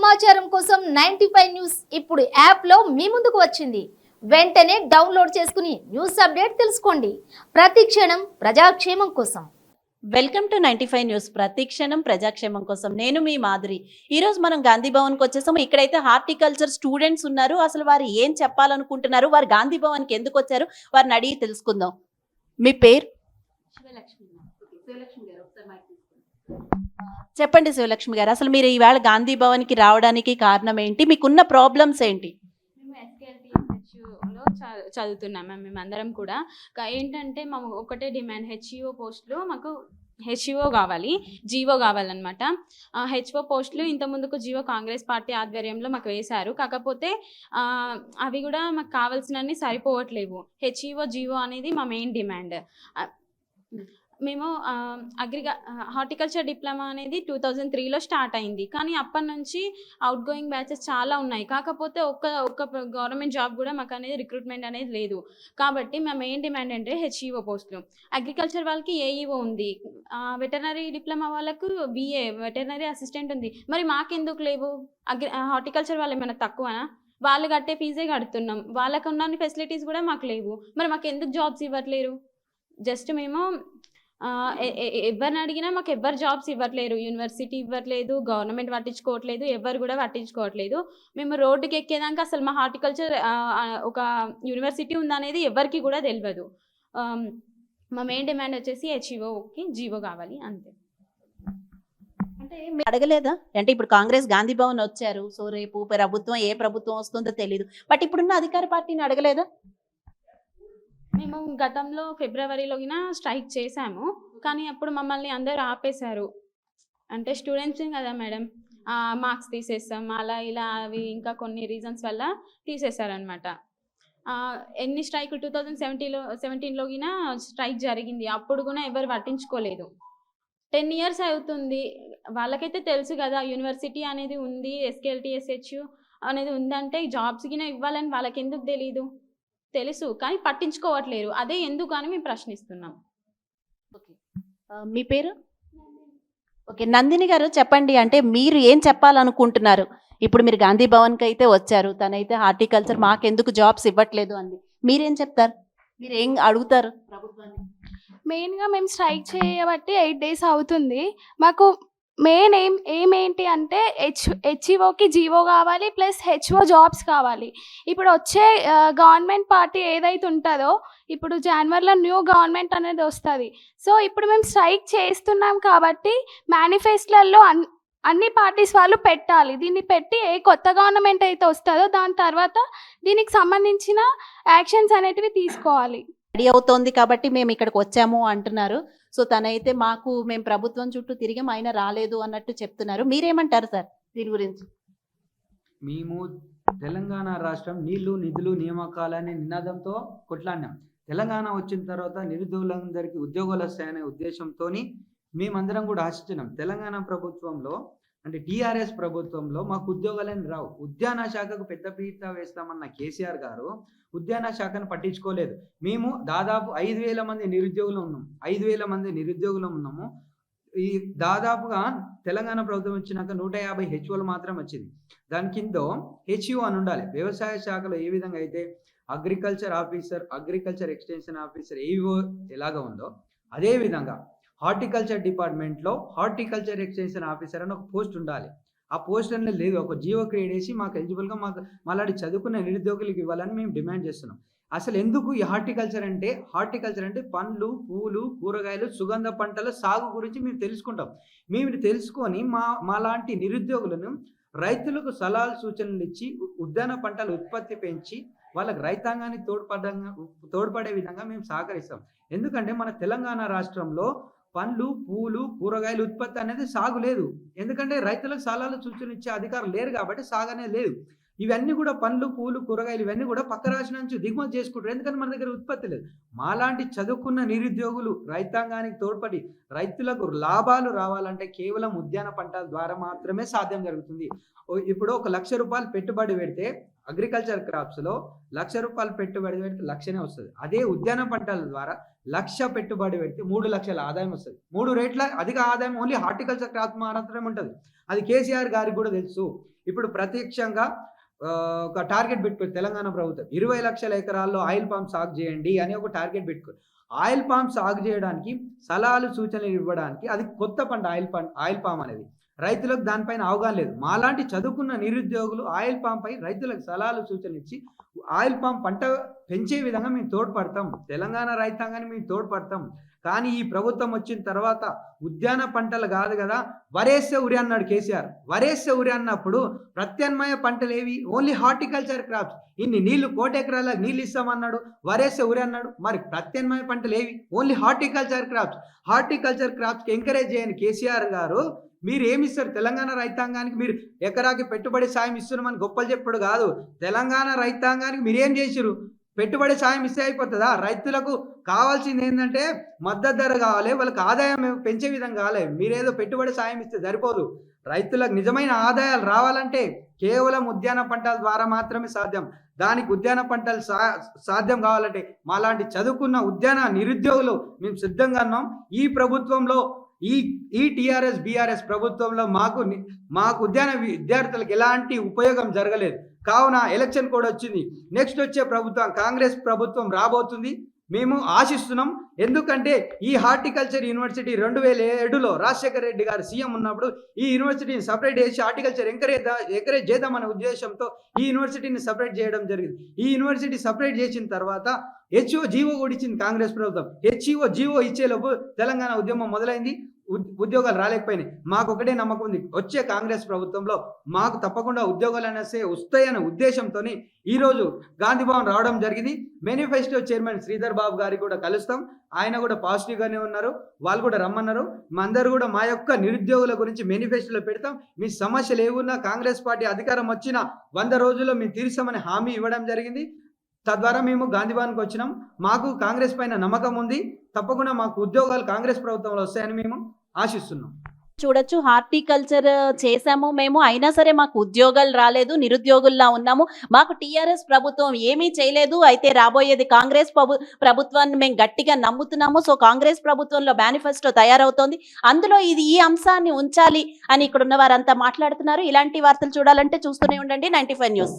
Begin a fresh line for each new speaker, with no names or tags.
సమాచారం కోసం 95 న్యూస్ ఇప్పుడు యాప్లో మీ ముందుకు వచ్చింది. వెంటనే డౌన్లోడ్ చేసుకుని న్యూస్ అప్డేట్ తెలుసుకోండి. ప్రతి క్షణం ప్రజాక్షేమం కోసం.
Welcome to 95 news. ప్రతి క్షణం ప్రజాక్షేమం కోసం. నేను మీ మాధురి. ఈరోజు మనం గాంధీ భవన్కి వచ్చేసాము. ఇక్కడైతే హార్టికల్చర్ స్టూడెంట్స్ ఉన్నారు. అసలు వారు ఏం చెప్పాలనుకుంటున్నారు, వారు గాంధీ భవన్కి ఎందుకు వచ్చారు, వారిని అడిగి తెలుసుకుందాం. మీ పేరు? చెప్పండి శివలక్ష్మి గారు, అసలు మీరు ఈవేళ గాంధీ భవన్కి రావడానికి కారణం ఏంటి, మీకున్న ప్రాబ్లమ్స్ ఏంటి?
మేము ఎస్కేఎల్టీఎస్హెచ్యులో చదువుతున్నాం మేమందరం కూడా. ఏంటంటే మాకు ఒకటే డిమాండ్, హెచ్ఈఓ పోస్టులు మాకు హెచ్ఈఓ కావాలి, జీవో కావాలన్నమాట. హెచ్ఓ పోస్టులు ఇంత ముందుకు జీవో కాంగ్రెస్ పార్టీ ఆధ్వర్యంలో మాకు వేశారు. కాకపోతే అవి కూడా మాకు కావాల్సినన్ని సరిపోవట్లేవు. హెచ్ఈఓ జీవో అనేది మా మెయిన్ డిమాండ్. మేము హార్టికల్చర్ డిప్లొమా అనేది 2003లో స్టార్ట్ అయింది. కానీ అప్పటి నుంచి అవుట్ గోయింగ్ బ్యాచెస్ చాలా ఉన్నాయి. కాకపోతే ఒక్క గవర్నమెంట్ జాబ్ కూడా మాకు అనేది రిక్రూట్మెంట్ అనేది లేదు. కాబట్టి మా మెయిన్ డిమాండ్ అంటే హెచ్ఈఓ పోస్టులు. అగ్రికల్చర్ వాళ్ళకి ఏఈఓ ఉంది, వెటర్నరీ డిప్లొమా వాళ్ళకు బిఏ వెటర్నరీ అసిస్టెంట్ ఉంది. మరి మాకెందుకు లేవు? హార్టికల్చర్ వాళ్ళు ఏమైనా తక్కువనా? వాళ్ళు కట్టే ఫీజే కడుతున్నాం, వాళ్ళకు ఉన్న ఫెసిలిటీస్ కూడా మాకు లేవు. మరి మాకు ఎందుకు జాబ్స్ ఇవ్వట్లేరు? జస్ట్ మేము ఎవరిని అడిగినా మాకు ఎవ్వరు జాబ్స్ ఇవ్వట్లేరు. యూనివర్సిటీ ఇవ్వట్లేదు, గవర్నమెంట్ పట్టించుకోవట్లేదు, ఎవరు కూడా పట్టించుకోవట్లేదు. మేము రోడ్డుకి ఎక్కేదాకా అసలు మా హార్టికల్చర్ ఒక యూనివర్సిటీ ఉందనేది ఎవరికి కూడా తెలియదు. మా మెయిన్ డిమాండ్ వచ్చేసి హెచ్ఈఓకి జీవో కావాలి, అంతే.
అంటే మీరు అడగలేదా? అంటే ఇప్పుడు కాంగ్రెస్ గాంధీ భవన్ వచ్చారు, సో రేపు ప్రభుత్వం ఏ ప్రభుత్వం వస్తుందో తెలియదు, బట్ ఇప్పుడున్న అధికార పార్టీని అడగలేదా?
మేము గతంలో ఫిబ్రవరిలోగిన స్ట్రైక్ చేశాము, కానీ అప్పుడు మమ్మల్ని అందరూ ఆపేశారు. అంటే స్టూడెంట్స్ కదా మేడం, మార్క్స్ తీసేస్తాం అలా ఇలా అవి ఇంకా కొన్ని రీజన్స్ వల్ల తీసేశారనమాట. ఎన్ని స్ట్రైక్ 2017లోగిన స్ట్రైక్ జరిగింది, అప్పుడు కూడా ఎవరు పట్టించుకోలేదు. 10 years అవుతుంది. వాళ్ళకైతే తెలుసు కదా యూనివర్సిటీ అనేది ఉంది, ఎస్కేఎల్టీఎస్హెచ్యు అనేది ఉందంటే జాబ్స్ గిన ఇవ్వాలని వాళ్ళకి ఎందుకు తెలీదు? తెలుసు, కానీ పట్టించుకోవట్లేరు. అదే ఎందుకు అని మేము ప్రశ్నిస్తున్నాం.
ఓకే, మీ పేరు? ఓకే, నందిని గారు చెప్పండి, అంటే మీరు ఏం చెప్పాలనుకుంటున్నారు? ఇప్పుడు మీరు గాంధీ భవన్కి అయితే వచ్చారు, తనైతే హార్టికల్చర్ మాకెందుకు జాబ్స్ ఇవ్వట్లేదు అంది. మీరేం చెప్తారు? మీరు ఏం అడుగుతారు ప్రభుత్వాన్ని?
మెయిన్గా మేము స్ట్రైక్ చేయబట్టి 8 days అవుతుంది. మాకు మెయిన్ ఏంటి అంటే హెచ్ఈఓకి జీవో కావాలి, ప్లస్ హెచ్ఓ జాబ్స్ కావాలి. ఇప్పుడు వచ్చే గవర్నమెంట్ పార్టీ ఏదైతే ఉంటుందో, ఇప్పుడు జనవరిలో న్యూ గవర్నమెంట్ అనేది వస్తుంది. సో ఇప్పుడు మేము స్ట్రైక్ చేస్తున్నాం కాబట్టి మేనిఫెస్టోలలో అన్ని పార్టీస్ వాళ్ళు పెట్టాలి. దీన్ని పెట్టి ఏ కొత్త గవర్నమెంట్ అయితే వస్తుందో దాని తర్వాత దీనికి సంబంధించిన యాక్షన్స్ అనేటివి తీసుకోవాలి.
రెడీ అవుతోంది కాబట్టి మేము ఇక్కడికి వచ్చాము అంటున్నారు. సో తనైతే మేము ప్రభుత్వం చుట్టూ తిరిగాం, ఆయన రాలేదు అన్నట్టు చెప్తున్నారు. మీరేమంటారు సార్ దీని గురించి?
మేము తెలంగాణ రాష్ట్రం నీళ్లు నిధులు నియామకాలనే నినాదంతో కొట్లాడినాం. తెలంగాణ వచ్చిన తర్వాత నిరుద్యోగులందరికీ ఉద్యోగాలు వస్తాయనే ఉద్దేశంతో మేమందరం కూడా ఆశించినాం. తెలంగాణ ప్రభుత్వంలో అంటే టీఆర్ఎస్ ప్రభుత్వంలో మాకు ఉద్యోగాలని రావు. ఉద్యాన శాఖకు పెద్దపీట వేస్తామన్న కేసీఆర్ గారు ఉద్యాన శాఖను పట్టించుకోలేదు. మేము దాదాపు 5,000 మంది నిరుద్యోగులు ఉన్నాం. 5,000 మంది నిరుద్యోగులు ఉన్నాము. ఈ దాదాపుగా తెలంగాణ ప్రభుత్వం వచ్చినాక 150 హెచ్ఓలు మాత్రం వచ్చింది. దాని కింద హెచ్ఓ అని ఉండాలి. వ్యవసాయ శాఖలో ఏ విధంగా అయితే agriculture officer, agriculture extension officer, ఏవో ఎలాగ ఉందో అదే విధంగా హార్టికల్చర్ డిపార్ట్మెంట్లో హార్టికల్చర్ ఎక్స్టెన్షన్ ఆఫీసర్ అని ఒక పోస్ట్ ఉండాలి. ఆ పోస్ట్ అనేది లేదు. ఒక జీవో క్రియేట్ చేసి మాకు ఎలిజిబుల్గా మాకు మళ్ళీ చదువుకున్న నిరుద్యోగులకు ఇవ్వాలని మేము డిమాండ్ చేస్తున్నాం. అసలు ఎందుకు ఈ హార్టికల్చర్ అంటే పండ్లు, పూలు, కూరగాయలు, సుగంధ పంటల సాగు గురించి మేము తెలుసుకుంటాం. మేము తెలుసుకొని మాలాంటి నిరుద్యోగులను రైతులకు సలహాలు సూచనలు ఇచ్చి ఉద్యాన పంటల ఉత్పత్తి పెంచి వాళ్ళకి రైతాంగాన్ని తోడ్పడే విధంగా మేము సహకరిస్తాం. ఎందుకంటే మన తెలంగాణ రాష్ట్రంలో పండ్లు, పూలు, కూరగాయల ఉత్పత్తి అనేది సాగు లేదు. ఎందుకంటే రైతులకు సలహాలు సూచనలు ఇచ్చే అధికారులు లేరు కాబట్టి సాగు అనేది లేదు. ఇవన్నీ కూడా పండ్లు, పూలు, కూరగాయలు ఇవన్నీ కూడా పక్క రాష్ట్రం నుంచి దిగుమతి చేసుకుంటారు. ఎందుకంటే మన దగ్గర ఉత్పత్తి లేదు. మాలాంటి చదువుకున్న నిరుద్యోగులు రైతాంగానికి తోడ్పడి రైతులకు లాభాలు రావాలంటే కేవలం ఉద్యాన పంటల ద్వారా మాత్రమే సాధ్యం జరుగుతుంది. ఇప్పుడు 1,00,000 రూపాయలు పెట్టుబడి పెడితే అగ్రికల్చర్ క్రాప్స్లో 1,00,000 రూపాయలు పెట్టుబడి పెడితే 1,00,000 వస్తుంది. అదే ఉద్యాన పంటల ద్వారా 1,00,000 పెట్టుబడి పెడితే 3,00,000 ఆదాయం వస్తుంది. 3 రేట్ల అధిక ఆదాయం ఓన్లీ హార్టికల్చర్ క్రాప్స్ మాత్రమే ఉంటుంది. అది కేసీఆర్ గారికి కూడా తెలుసు. ఇప్పుడు ప్రత్యక్షంగా ఒక టార్గెట్ పెట్టుకోరు తెలంగాణ ప్రభుత్వం, 20 లక్షల ఎకరాల్లో ఆయిల్ పామ్ సాగు చేయండి అని ఒక టార్గెట్ పెట్టుకోరు. ఆయిల్ పామ్ సాగు చేయడానికి సలహాలు సూచనలు ఇవ్వడానికి, అది కొత్త పంట ఆయిల్ పామ్ అనేది, రైతులకు దానిపైన అవగాహన లేదు. మాలాంటి చదువుకున్న నిరుద్యోగులు ఆయిల్ పామ్ పై రైతులకు సలహాలు సూచనలు ఇచ్చి ఆయిల్ పామ్ పంట పెంచే విధంగా మేము తోడ్పడతాం, తెలంగాణ రైతాంగాన్ని మేము తోడ్పడతాం. కానీ ఈ ప్రభుత్వం వచ్చిన తర్వాత ఉద్యాన పంటలు కాదు కదా, వరేస్తే ఉరి అన్నాడు కేసీఆర్. వరేస్తే ఉరి అన్నప్పుడు ప్రత్యామ్నాయ పంటలు ఏవి? Only horticulture crops. ఇన్ని నీళ్లు 1,00,000 ఎకరాలకు నీళ్ళు ఇస్తామన్నాడు, వరేస్తే ఉరి అన్నాడు. మరి ప్రత్యామ్నాయ పంటలు ఏవి? Only horticulture crops. హార్టికల్చర్ క్రాప్స్కి ఎంకరేజ్ చేయని కేసీఆర్ గారు మీరు ఏమిస్తారు తెలంగాణ రైతాంగానికి? మీరు ఎకరాకి పెట్టుబడి సాయం ఇస్తున్నామని గొప్పలు చెప్పుడు కాదు, తెలంగాణ రైతాంగానికి మీరేం చేసిరు? పెట్టుబడి సాయం ఇస్తే అయిపోతుందా? రైతులకు కావాల్సింది ఏంటంటే మద్దతు ధర కావాలి, వాళ్ళకి ఆదాయం పెంచే విధంగా కావాలి. మీరేదో పెట్టుబడి సాయం ఇస్తే సరిపోదు. రైతులకు నిజమైన ఆదాయాలు రావాలంటే కేవలం ఉద్యాన పంటల ద్వారా మాత్రమే సాధ్యం. దానికి ఉద్యాన పంటలు సాధ్యం కావాలంటే మాలాంటి చదువుకున్న ఉద్యాన నిరుద్యోగులు మేము సిద్ధంగా ఉన్నాం. ఈ ప్రభుత్వంలో ఈ టీఆర్ఎస్ బీఆర్ఎస్ ప్రభుత్వంలో మాకు ఉద్యాన విద్యార్థులకు ఎలాంటి ఉపయోగం జరగలేదు. కావున ఎలక్షన్ కూడా వచ్చింది. నెక్స్ట్ వచ్చే ప్రభుత్వం కాంగ్రెస్ ప్రభుత్వం రాబోతుంది, మేము ఆశిస్తున్నాం. ఎందుకంటే ఈ హార్టికల్చర్ యూనివర్సిటీ 2007లో రాజశేఖర రెడ్డి గారు సీఎం ఉన్నప్పుడు ఈ యూనివర్సిటీని సపరేట్ చేసి హార్టికల్చర్ ఎంకరేజ్ చేద్దామనే ఉద్దేశంతో ఈ యూనివర్సిటీని సపరేట్ చేయడం జరిగింది. ఈ యూనివర్సిటీ సపరేట్ చేసిన తర్వాత హెచ్ఓ జీవో కూడా ఇచ్చింది కాంగ్రెస్ ప్రభుత్వం. జీవో ఇచ్చేలోపు తెలంగాణ ఉద్యమం మొదలైంది, ఉద్యోగాలు రాలేకపోయినాయి. మాకు ఒకటే నమ్మకం ఉంది, వచ్చే కాంగ్రెస్ ప్రభుత్వంలో మాకు తప్పకుండా ఉద్యోగాలు అనేసి వస్తాయనే ఉద్దేశంతో ఈరోజు గాంధీ భవన్ రావడం జరిగింది. మేనిఫెస్టో చైర్మన్ శ్రీధర్ బాబు గారికి కూడా కలుస్తాం, ఆయన కూడా పాజిటివ్గానే ఉన్నారు, వాళ్ళు కూడా రమ్మన్నారు. మా అందరూ కూడా మా యొక్క నిరుద్యోగుల గురించి మేనిఫెస్టోలో పెడతాం. మీ సమస్యలు ఏమున్నా కాంగ్రెస్ పార్టీ అధికారం వచ్చిన 100 రోజుల్లో మేము తీరుస్తామని హామీ ఇవ్వడం జరిగింది. తద్వారా మేము గాంధీ భవన్కి వచ్చినాం. మాకు కాంగ్రెస్ పైన నమ్మకం ఉంది, తప్పకుండా మాకు ఉద్యోగాలు కాంగ్రెస్ ప్రభుత్వంలో వస్తాయని మేము ఆశిస్తున్నాం.
చూడొచ్చు, హార్టికల్చర్ చేశాము మేము, అయినా సరే మాకు ఉద్యోగాలు రాలేదు, నిరుద్యోగుల్లా ఉన్నాము, మాకు టీఆర్ఎస్ ప్రభుత్వం ఏమీ చేయలేదు, అయితే రాబోయేది కాంగ్రెస్ ప్రభుత్వాన్ని మేము గట్టిగా నమ్ముతున్నాము. సో కాంగ్రెస్ ప్రభుత్వంలో మేనిఫెస్టో తయారవుతోంది, అందులో ఈ అంశాన్ని ఉంచాలి అని ఇక్కడ ఉన్న వారంతా మాట్లాడుతున్నారు. ఇలాంటి వార్తలు చూడాలంటే చూస్తూనే ఉండండి 95 న్యూస్.